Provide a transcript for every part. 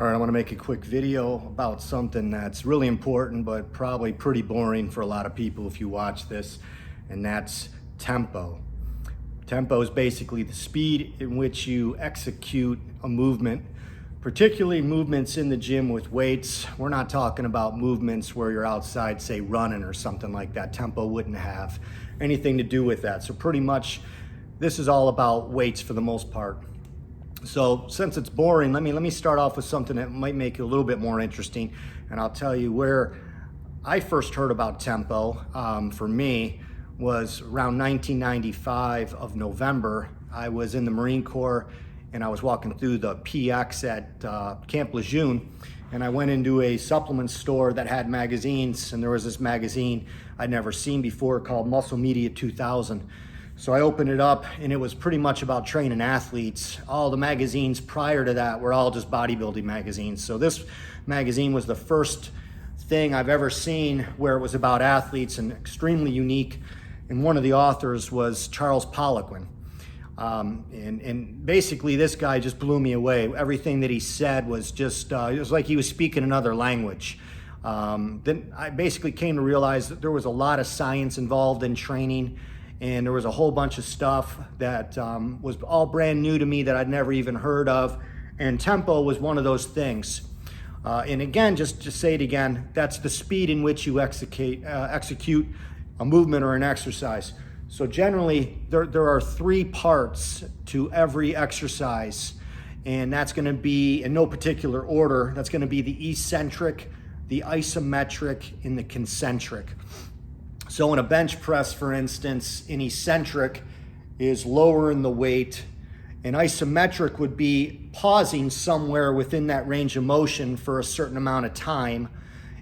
All right, I want to make a quick video about something that's really important, but probably pretty boring for a lot of people if you watch this, and that's tempo. Tempo is basically the speed in which you execute a movement, particularly movements in the gym with weights. We're not talking about movements where you're outside, say running or something like that. Tempo wouldn't have anything to do with that. So pretty much this is all about weights for the most part. So since it's boring, let me start off with something that might make it a little bit more interesting, and I'll tell you where I first heard about tempo. For me, was around 1995 of November. I was in the Marine Corps and I was walking through the PX at Camp Lejeune, and I went into a supplement store that had magazines, and there was this magazine I'd never seen before called Muscle Media 2000. So I opened it up and it was pretty much about training athletes. All the magazines prior to that were all just bodybuilding magazines. So this magazine was the first thing I've ever seen where it was about athletes and extremely unique. And one of the authors was Charles Poliquin. And basically this guy just blew me away. Everything that he said was just, it was like he was speaking another language. Then I basically came to realize that there was a lot of science involved in training, and there was a whole bunch of stuff that was all brand new to me that I'd never even heard of. And tempo was one of those things. And again, just to say it again, that's the speed in which you execute a movement or an exercise. So generally, there are three parts to every exercise, and that's gonna be, in no particular order, that's gonna be the eccentric, the isometric, and the concentric. So in a bench press, for instance, an eccentric is lowering the weight. An isometric would be pausing somewhere within that range of motion for a certain amount of time.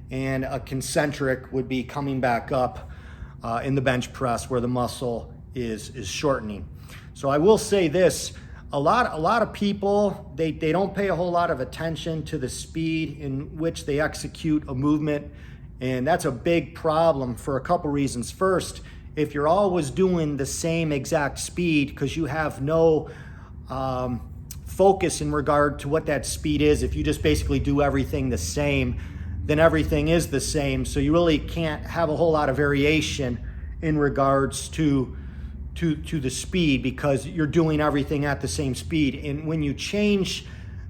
And a concentric would be coming back up in the bench press where the muscle is shortening. So I will say this, a lot of people, they don't pay a whole lot of attention to the speed in which they execute a movement. And that's a big problem for a couple reasons. First, if you're always doing the same exact speed because you have no focus in regard to what that speed is, if you just basically do everything the same, then everything is the same. So you really can't have a whole lot of variation in regards to the speed because you're doing everything at the same speed. And when you change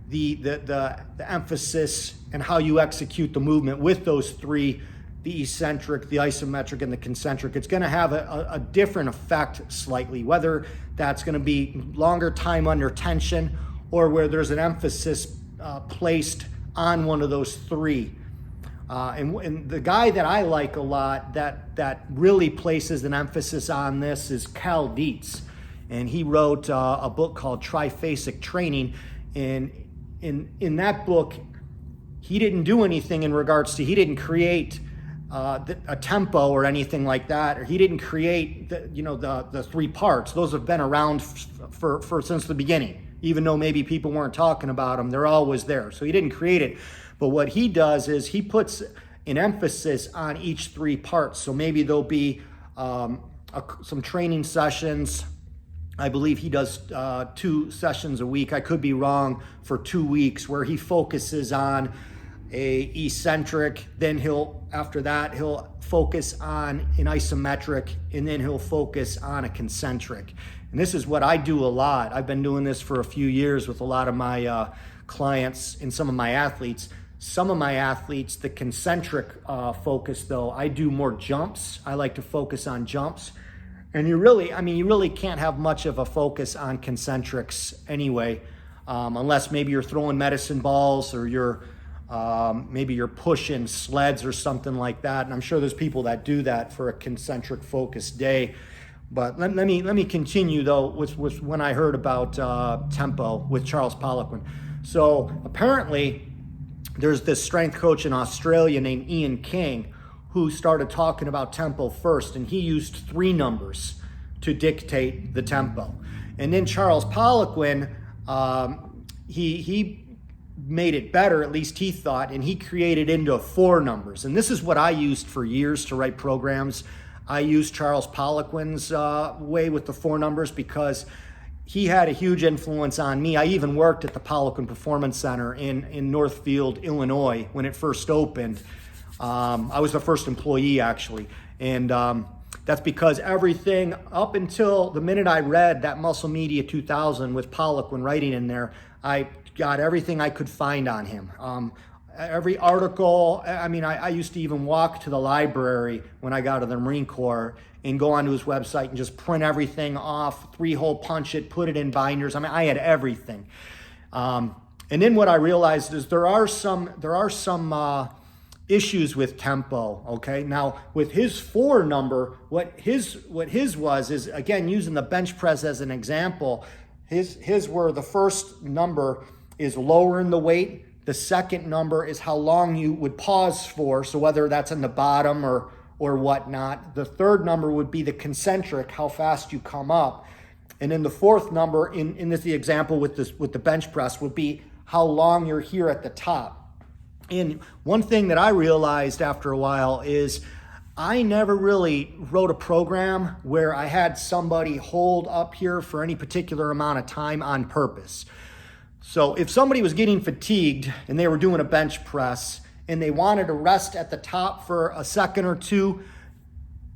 the emphasis and how you execute the movement with those three, the eccentric, the isometric, and the concentric, it's going to have a different effect slightly, whether that's going to be longer time under tension or where there's an emphasis placed on one of those three. And the guy that I like a lot that really places an emphasis on this is Cal Dietz. And he wrote a book called Triphasic Training. And in that book, he didn't do anything in regards to, he didn't create a tempo or anything like that, or he didn't create the three parts. Those have been around for since the beginning, even though maybe people weren't talking about them, they're always there. So he didn't create it. But what he does is he puts an emphasis on each three parts. So maybe there'll be some training sessions. I believe he does 2 sessions a week. I could be wrong, for 2 weeks, where he focuses on a eccentric. Then after that, he'll focus on an isometric, and then he'll focus on a concentric. And this is what I do a lot. I've been doing this for a few years with a lot of my clients and some of my athletes. Some of my athletes, the concentric focus though, I do more jumps. I like to focus on jumps. And you really can't have much of a focus on concentrics anyway, unless maybe you're throwing medicine balls or maybe you're pushing sleds or something like that. And I'm sure there's people that do that for a concentric focus day. But let me continue though with when I heard about tempo with Charles Poliquin. So apparently there's this strength coach in Australia named Ian King who started talking about tempo first, and he used 3 numbers to dictate the tempo. And then Charles Poliquin, he made it better, at least he thought, and he created into 4 numbers. And this is what I used for years to write programs. I used Charles Poliquin's way with the 4 numbers because he had a huge influence on me. I even worked at the Poliquin Performance Center in Northfield, Illinois, when it first opened. I was the first employee, actually. And that's because everything up until the minute I read that Muscle Media 2000 with Poliquin writing in there, I got everything I could find on him. Every article, I used to even walk to the library when I got out of the Marine Corps and go onto his website and just print everything off, 3-hole punch it, put it in binders. I had everything. And then what I realized is there are some issues with tempo. Okay, now with his 4 number, what his was is, again, using the bench press as an example. His were the first number is lowering the weight. The second number is how long you would pause for, so whether that's in the bottom or whatnot. The third number would be the concentric, how fast you come up. And then the fourth number, in this the example with the bench press, would be how long you're here at the top. And one thing that I realized after a while is I never really wrote a program where I had somebody hold up here for any particular amount of time on purpose. So if somebody was getting fatigued and they were doing a bench press and they wanted to rest at the top for a second or two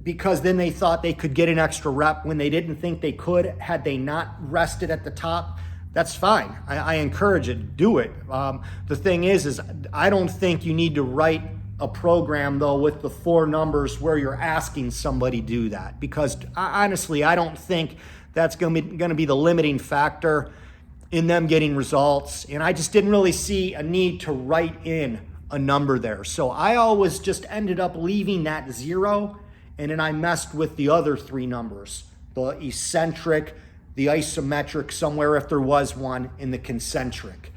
because then they thought they could get an extra rep when they didn't think they could had they not rested at the top, that's fine. I encourage it. Do it. The thing is I don't think you need to write a program, though, with the 4 numbers where you're asking somebody to do that, because honestly, I don't think that's going to be the limiting factor in them getting results. And I just didn't really see a need to write in a number there. So I always just ended up leaving that 0, and then I messed with the other 3 numbers, the eccentric, the isometric somewhere if there was one, in the concentric.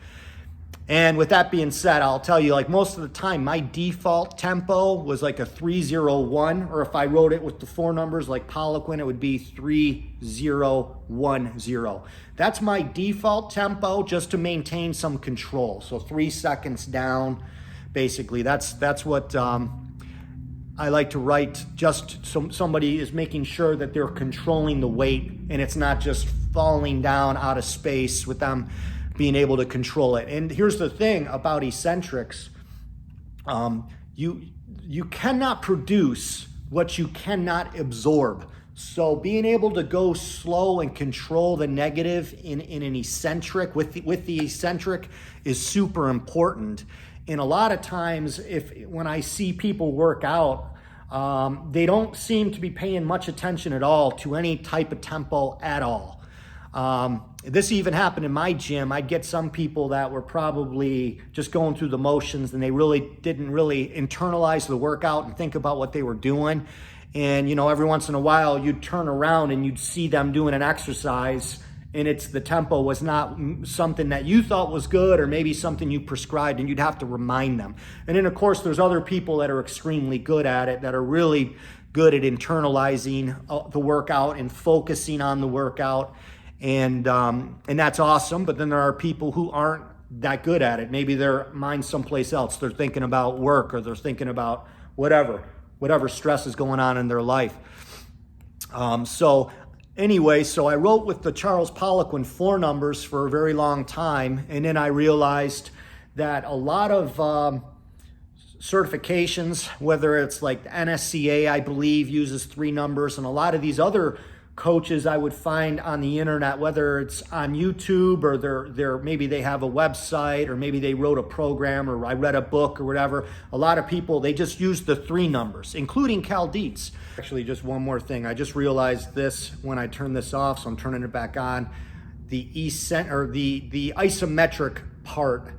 And with that being said, I'll tell you, like most of the time, my default tempo was like a 3-0-1, or if I wrote it with the 4 numbers like Poliquin, it would be 3-0-1-0. That's my default tempo, just to maintain some control. So 3 seconds down, basically. That's what I like to write, just so somebody is making sure that they're controlling the weight and it's not just falling down out of space with them being able to control it. And here's the thing about eccentrics. You cannot produce what you cannot absorb. So being able to go slow and control the negative in an eccentric with the eccentric is super important. And a lot of times when I see people work out, they don't seem to be paying much attention at all to any type of tempo at all. This even happened in my gym. I'd get some people that were probably just going through the motions and they didn't really internalize the workout and think about what they were doing. And, every once in a while you'd turn around and you'd see them doing an exercise and the tempo was not something that you thought was good or maybe something you prescribed, and you'd have to remind them. And then of course there's other people that are extremely good at it, that are really good at internalizing the workout and focusing on the workout. And that's awesome. But then there are people who aren't that good at it. Maybe their mind's someplace else. They're thinking about work, or they're thinking about whatever stress is going on in their life. So I wrote with the Charles Poliquin 4 numbers for a very long time. And then I realized that a lot of certifications, whether it's like the NSCA, I believe, uses 3 numbers, and a lot of these other coaches I would find on the internet, whether it's on YouTube or maybe they have a website, or maybe they wrote a program, or I read a book or whatever. A lot of people, they just use the 3 numbers, including Cal Dietz. Actually, just one more thing. I just realized this when I turned this off, so I'm turning it back on. The isometric part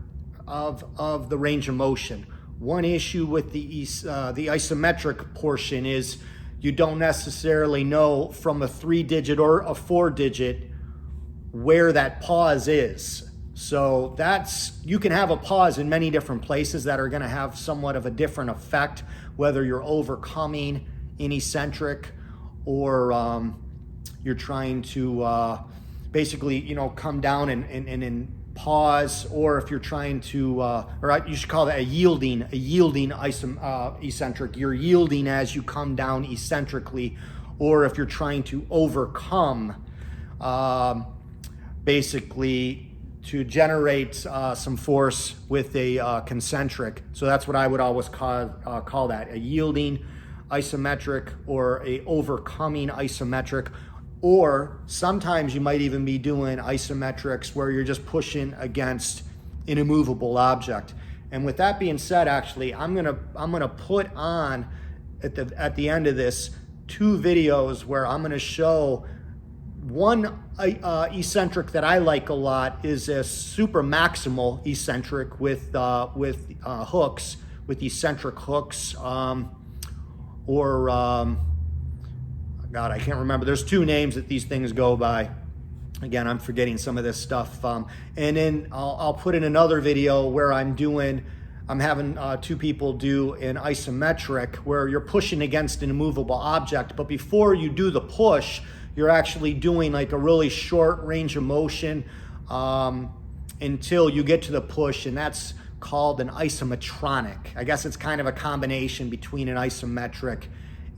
of the range of motion. One issue with the isometric portion is you don't necessarily know from a 3-digit or a 4-digit where that pause is. So you can have a pause in many different places that are going to have somewhat of a different effect, whether you're overcoming an eccentric or you're trying to basically, come down and pause, or if you're trying to, or you should call that a yielding eccentric. You're yielding as you come down eccentrically, or if you're trying to overcome basically to generate some force with a concentric. So that's what I would always call that, a yielding isometric or a overcoming isometric. Or sometimes you might even be doing isometrics where you're just pushing against an immovable object. And with that being said, actually, I'm gonna put on at the end of this 2 videos where I'm gonna show one eccentric that I like a lot is a super maximal eccentric with hooks, with eccentric hooks, God, I can't remember. There's 2 names that these things go by. Again, I'm forgetting some of this stuff. And then I'll put in another video where I'm having 2 people do an isometric where you're pushing against an immovable object, but before you do the push, you're actually doing like a really short range of motion until you get to the push, and that's called an isometronic. I guess it's kind of a combination between an isometric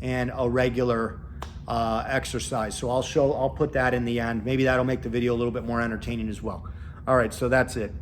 and a regular exercise. So I'll put that in the end. Maybe that'll make the video a little bit more entertaining as well. All right, so that's it.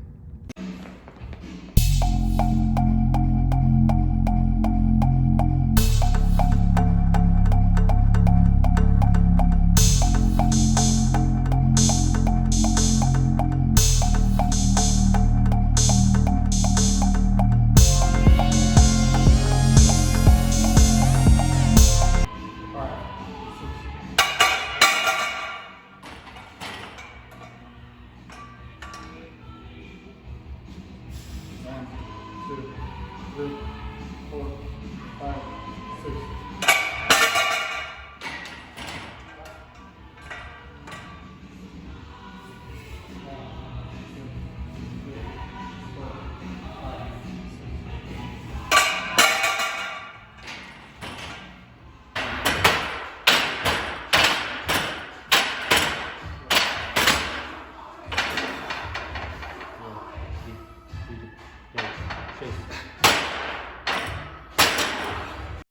Chase.